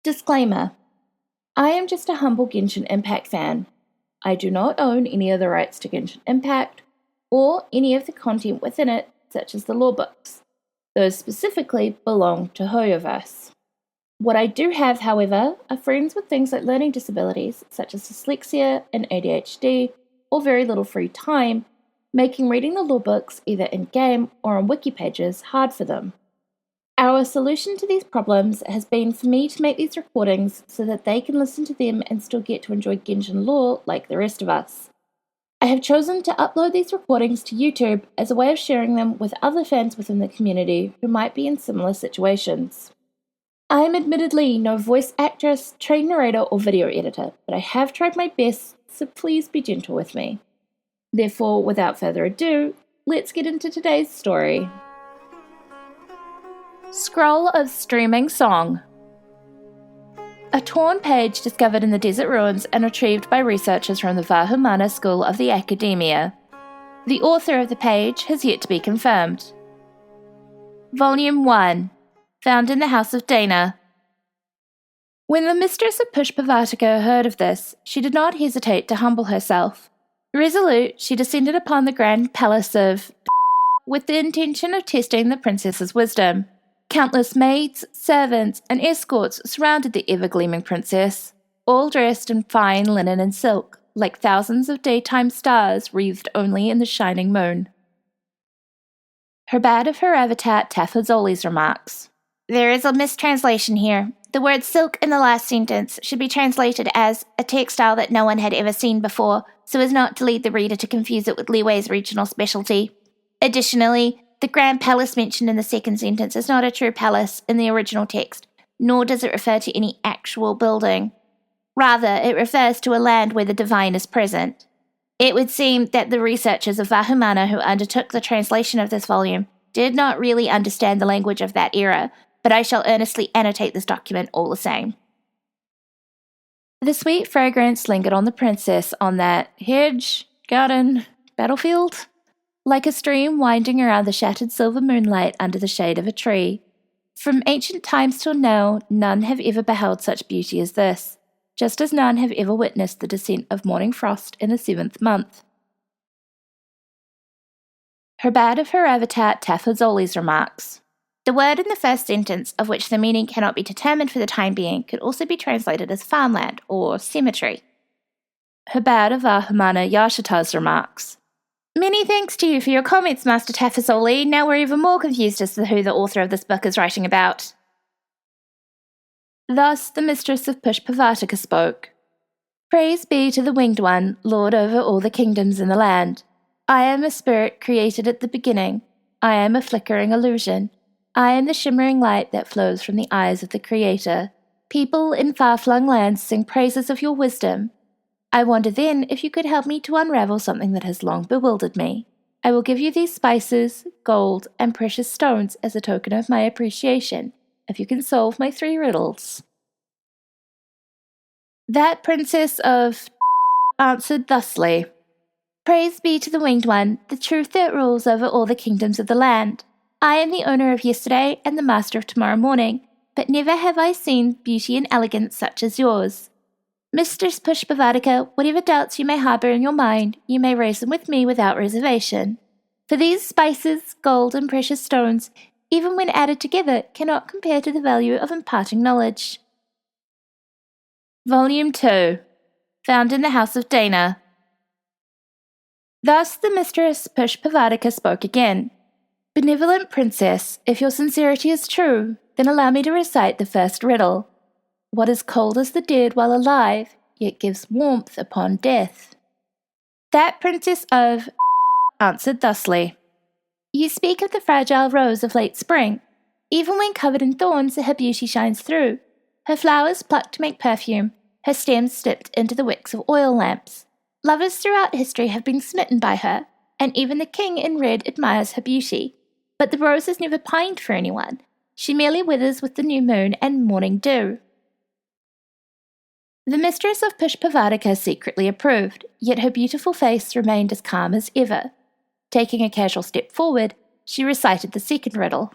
Disclaimer: I am just a humble Genshin Impact fan. I do not own any of the rights to Genshin Impact, or any of the content within it, such as the lore books. Those specifically belong to Hoyoverse. What I do have, however, are friends with things like learning disabilities, such as dyslexia and ADHD, or very little free time, making reading the lore books either in-game or on wiki pages hard for them. Our solution to these problems has been for me to make these recordings so that they can listen to them and still get to enjoy Genshin lore like the rest of us. I have chosen to upload these recordings to YouTube as a way of sharing them with other fans within the community who might be in similar situations. I am admittedly no voice actress, trained narrator, or video editor, but I have tried my best, so please be gentle with me. Therefore, without further ado, let's get into today's story. Scroll of Streaming Song. A torn page discovered in the desert ruins and retrieved by researchers from the Vahumana School of the Academia. The author of the page has yet to be confirmed. Volume 1. Found in the House of Daena. When the mistress of Pushpavatika heard of this, she did not hesitate to humble herself. Resolute, she descended upon the grand palace of with the intention of testing the princess's wisdom. Countless maids, servants, and escorts surrounded the ever-gleaming princess, all dressed in fine linen and silk, like thousands of daytime stars wreathed only in the shining moon. Herbad of Heravitat Taffazoli's remarks. There is a mistranslation here. The word silk in the last sentence should be translated as a textile that no one had ever seen before, so as not to lead the reader to confuse it with Liwei's regional specialty. Additionally, the grand palace mentioned in the second sentence is not a true palace in the original text, nor does it refer to any actual building. Rather, it refers to a land where the divine is present. It would seem that the researchers of Vahumana who undertook the translation of this volume did not really understand the language of that era, but I shall earnestly annotate this document all the same. The sweet fragrance lingered on the princess on that hedge, garden, battlefield, like a stream winding around the shattered silver moonlight under the shade of a tree. From ancient times till now, none have ever beheld such beauty as this, just as none have ever witnessed the descent of morning frost in the 7th month. Herbad of Heravitat Taffazoli's remarks. The word in the first sentence, of which the meaning cannot be determined for the time being, could also be translated as farmland or cemetery. Herbad of Vahumana Yashita's remarks. Many thanks to you for your comments, Master Taffazoli. Now we're even more confused as to who the author of this book is writing about. Thus the mistress of Pushpavatika spoke. Praise be to the Winged One, Lord over all the kingdoms in the land. I am a spirit created at the beginning. I am a flickering illusion. I am the shimmering light that flows from the eyes of the Creator. People in far-flung lands sing praises of your wisdom. I wonder then if you could help me to unravel something that has long bewildered me. I will give you these spices, gold, and precious stones as a token of my appreciation, if you can solve my 3 riddles. That princess of answered thusly. Praise be to the Winged One, the truth that rules over all the kingdoms of the land. I am the owner of yesterday and the master of tomorrow morning, but never have I seen beauty and elegance such as yours. Mistress Pushpavatika, whatever doubts you may harbour in your mind, you may raise them with me without reservation. For these spices, gold, and precious stones, even when added together, cannot compare to the value of imparting knowledge. Volume 2. Found in the House of Daena. Thus the mistress Pushpavatika spoke again. Benevolent princess, if your sincerity is true, then allow me to recite the first riddle. What is cold as the dead while alive, yet gives warmth upon death? That princess of answered thusly. You speak of the fragile rose of late spring. Even when covered in thorns, her beauty shines through. Her flowers plucked to make perfume, her stems dipped into the wicks of oil lamps. Lovers throughout history have been smitten by her, and even the king in red admires her beauty. But the rose has never pined for anyone. She merely withers with the new moon and morning dew. The mistress of Pushpavatika secretly approved, yet her beautiful face remained as calm as ever. Taking a casual step forward, she recited the second riddle.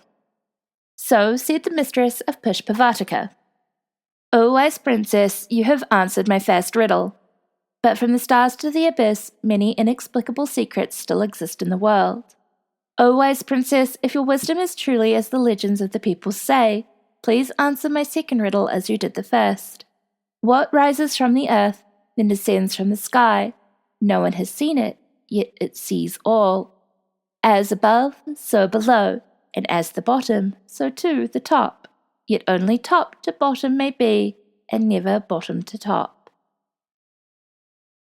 So said the mistress of Pushpavatika. O wise princess, you have answered my first riddle. But from the stars to the abyss, many inexplicable secrets still exist in the world. O wise princess, if your wisdom is truly as the legends of the people say, please answer my second riddle as you did the first. What rises from the earth, then descends from the sky? No one has seen it, yet it sees all. As above, so below, and as the bottom, so too the top. Yet only top to bottom may be, and never bottom to top.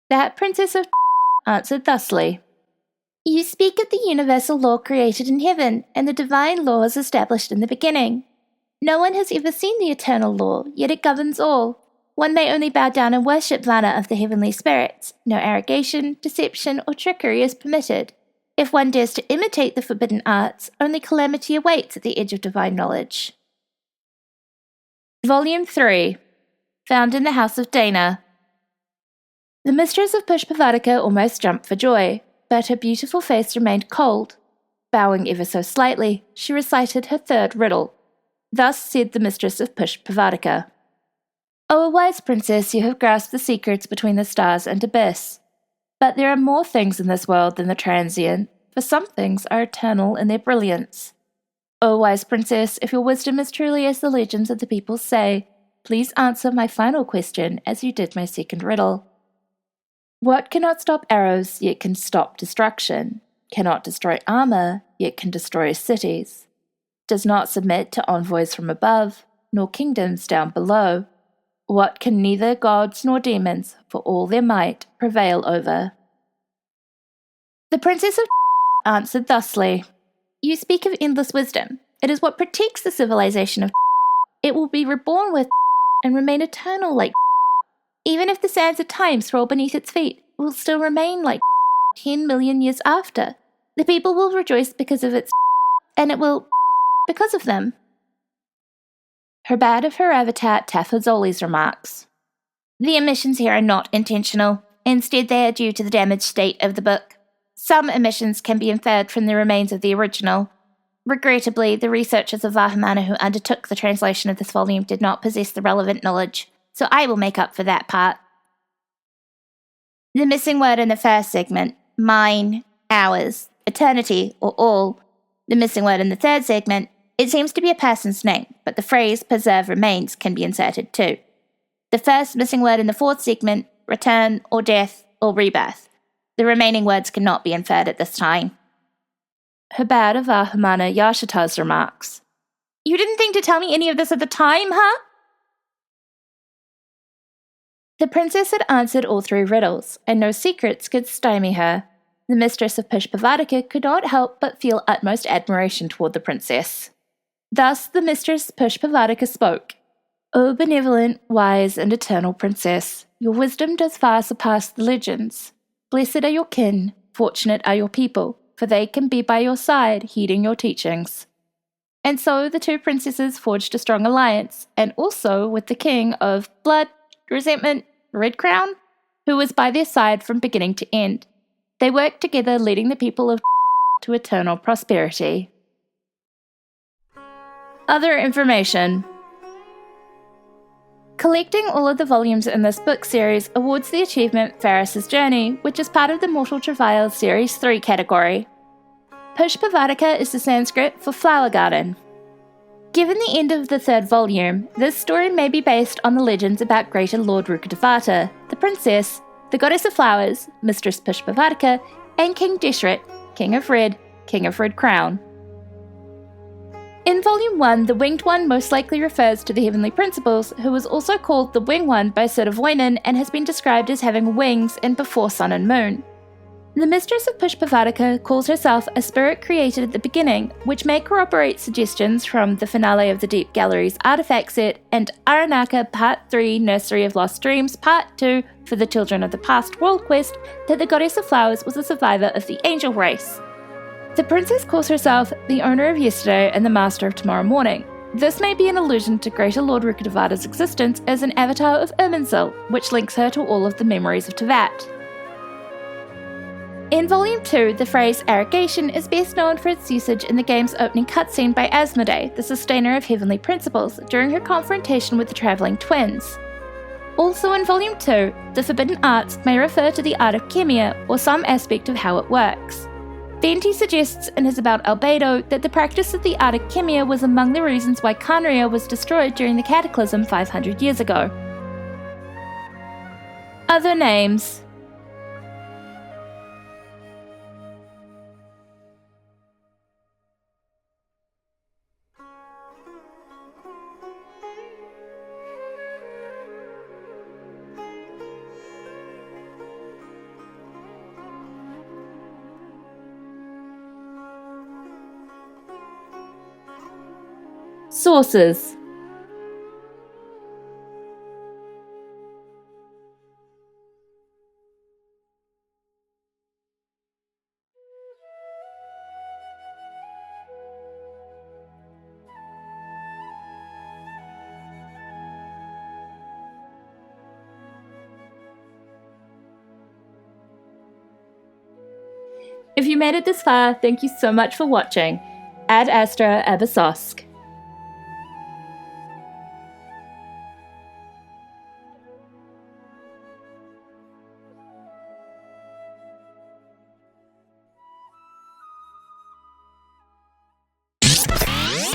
That princess of answered thusly. You speak of the universal law created in heaven, and the divine laws established in the beginning. No one has ever seen the eternal law, yet it governs all. One may only bow down and worship Vahumana of the heavenly spirits. No arrogation, deception, or trickery is permitted. If one dares to imitate the forbidden arts, only calamity awaits at the edge of divine knowledge. Volume 3. Found in the House of Daena. The mistress of Pushpavadika almost jumped for joy, but her beautiful face remained cold. Bowing ever so slightly, she recited her third riddle. Thus said the mistress of Pushpavadika. O wise princess, you have grasped the secrets between the stars and abyss. But there are more things in this world than the transient, for some things are eternal in their brilliance. O wise princess, if your wisdom is truly as the legends of the people say, please answer my final question as you did my second riddle. What cannot stop arrows, yet can stop destruction? Cannot destroy armor, yet can destroy cities? Does not submit to envoys from above, nor kingdoms down below? What can neither gods nor demons, for all their might, prevail over? The princess of answered thusly. You speak of endless wisdom. It is what protects the civilization of It will be reborn with and remain eternal like Even if the sands of time swirl beneath its feet, it will still remain like 10 million years after. The people will rejoice because of its and it will because of them. Herbad of her avatar Tafazoli's remarks. The omissions here are not intentional. Instead, they are due to the damaged state of the book. Some omissions can be inferred from the remains of the original. Regrettably, the researchers of Vahumana who undertook the translation of this volume did not possess the relevant knowledge, so I will make up for that part. The missing word in the first segment, mine, ours, eternity, or all. The missing word in the third segment, it seems to be a person's name, but the phrase preserve remains can be inserted too. The first missing word in the fourth segment, return, or death, or rebirth. The remaining words cannot be inferred at this time. Herbad of Vahumana Yashita's remarks. You didn't think to tell me any of this at the time, huh? The princess had answered all three riddles, and no secrets could stymie her. The mistress of Pushpavadika could not help but feel utmost admiration toward the princess. Thus the mistress Pushpavadika spoke. O benevolent, wise, and eternal princess, your wisdom does far surpass the legends. Blessed are your kin, fortunate are your people, for they can be by your side, heeding your teachings. And so the two princesses forged a strong alliance, and also with the king of Blood, Resentment, Red Crown, who was by their side from beginning to end. They worked together, leading the people of to eternal prosperity. Other information. Collecting all of the volumes in this book series awards the achievement Faris's Journey, which is part of the Mortal Travail Series 3 category. Pushpavadika is the Sanskrit for flower garden. Given the end of the third volume, this story may be based on the legends about Greater Lord Rukkhadevata, the princess, the goddess of flowers, Mistress Pushpavadika, and King Deshret, King of Red Crown. In Volume 1, the Winged One most likely refers to the Heavenly Principles, who was also called the Wing One by Siddharvoinen and has been described as having wings in Before Sun and Moon. The Mistress of Pushpavadika calls herself a spirit created at the beginning, which may corroborate suggestions from the finale of the Deep Galleries artifact set and Aranaka Part 3 Nursery of Lost Dreams Part 2 for the Children of the Past World Quest that the Goddess of Flowers was a survivor of the angel race. The princess calls herself the owner of yesterday and the master of tomorrow morning. This may be an allusion to Greater Lord Rukkhadevata's existence as an avatar of Irminsul, which links her to all of the memories of Teyvat. In Volume 2, the phrase arrogation is best known for its usage in the game's opening cutscene by Asmodee, the sustainer of heavenly principles, during her confrontation with the travelling twins. Also in Volume 2, the forbidden arts may refer to the art of Chemia or some aspect of how it works. Venti suggests in his About Albedo that the practice of the art of Chemia was among the reasons why Khaenri'ah was destroyed during the Cataclysm 500 years ago. Other names. Sources. If you made it this far, thank you so much for watching. Ad Astra Abyssosque.